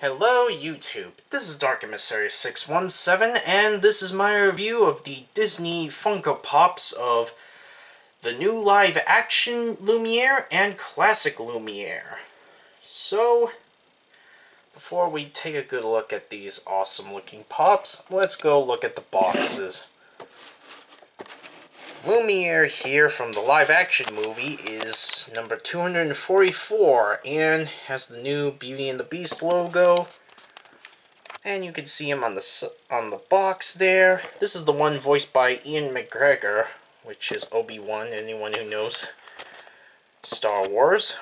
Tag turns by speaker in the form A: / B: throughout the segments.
A: Hello YouTube, this is Dark Emissary 617 and this is my review of the Disney Funko Pops of the new live Action Lumiere and classic Lumiere. So, before we take a good look at these awesome looking pops, let's go look at the boxes. Lumiere here from the live action movie is number 244 and has the new Beauty and the Beast logo. And you can see him on the box there. This is the one voiced by Ewan Mcgregor, which is Obi-Wan, anyone who knows Star Wars.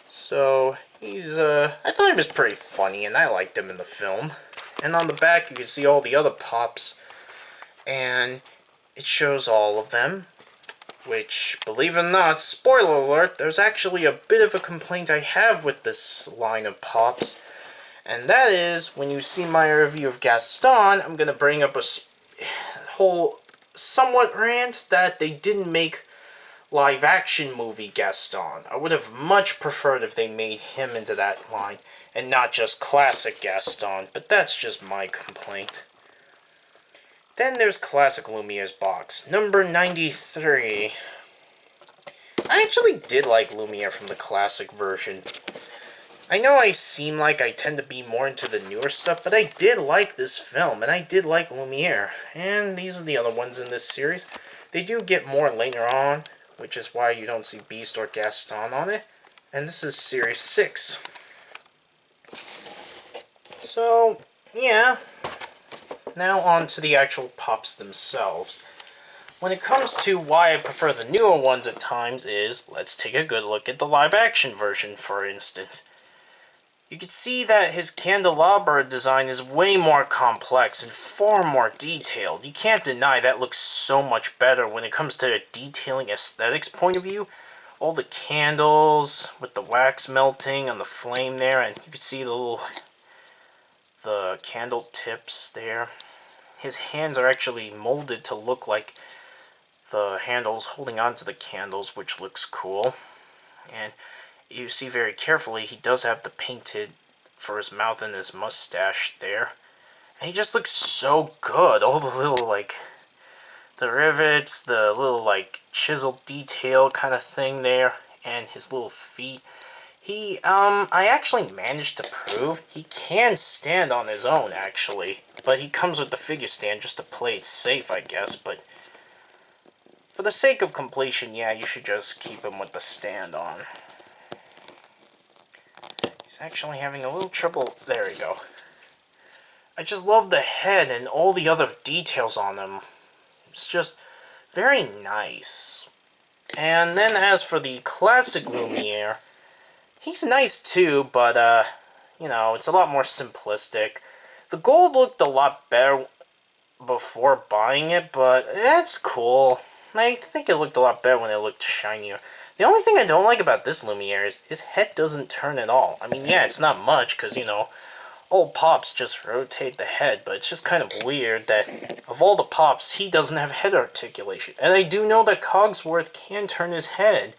A: So, I thought he was pretty funny and I liked him in the film. And on the back you can see all the other pops. And it shows all of them, which, believe it or not, spoiler alert, there's actually a bit of a complaint I have with this line of pops, and that is, when you see my review of Gaston, I'm going to bring up a whole somewhat rant that they didn't make live-action movie Gaston. I would have much preferred if they made him into that line, and not just classic Gaston, but that's just my complaint. Then there's Classic Lumiere's box, number 93. I actually did like Lumiere from the classic version. I know I seem like I tend to be more into the newer stuff, but I did like this film, and I did like Lumiere. And these are the other ones in this series. They do get more later on, which is why you don't see Beast or Gaston on it. And this is Series 6. So, yeah. Now on to the actual pops themselves. When it comes to why I prefer the newer ones at times is, let's take a good look at the live action version, for instance. You can see that his candelabra design is way more complex and far more detailed. You can't deny that looks so much better when it comes to a detailing aesthetics point of view. All the candles with the wax melting on the flame there, and you can see the candle tips there. His hands are actually molded to look like the handles holding onto the candles, which looks cool. And you see very carefully he does have the painted for his mouth and his mustache there. And he just looks so good. All the little, the rivets, the little, chiseled detail kind of thing there, and his little feet. I actually managed to prove he can stand on his own, actually. But he comes with the figure stand just to play it safe, I guess. But for the sake of completion, yeah, you should just keep him with the stand on. He's actually having a little trouble. There we go. I just love the head and all the other details on him. It's just very nice. And then as for the classic Lumiere, he's nice too, but, it's a lot more simplistic. The gold looked a lot better before buying it, but that's cool. I think it looked a lot better when it looked shinier. The only thing I don't like about this Lumiere is his head doesn't turn at all. I mean, yeah, it's not much, because, old pops just rotate the head, but it's just kind of weird that, of all the pops, he doesn't have head articulation. And I do know that Cogsworth can turn his head,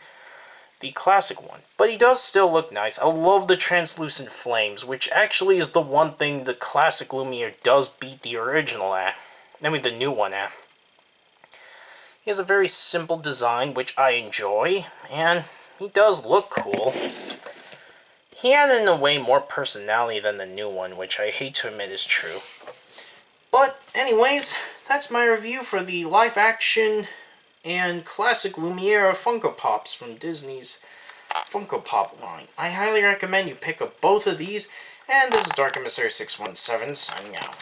A: the classic one, but he does still look nice. I love the translucent flames, which actually is the one thing the classic Lumiere does beat the original at. I mean, the new one at. He has a very simple design, which I enjoy, and he does look cool. He had, in a way, more personality than the new one, which I hate to admit is true. But, anyways, that's my review for the live-action and classic Lumiere Funko Pops from Disney's Funko Pop line. I highly recommend you pick up both of these, and this is Dark Emissary 617 signing out.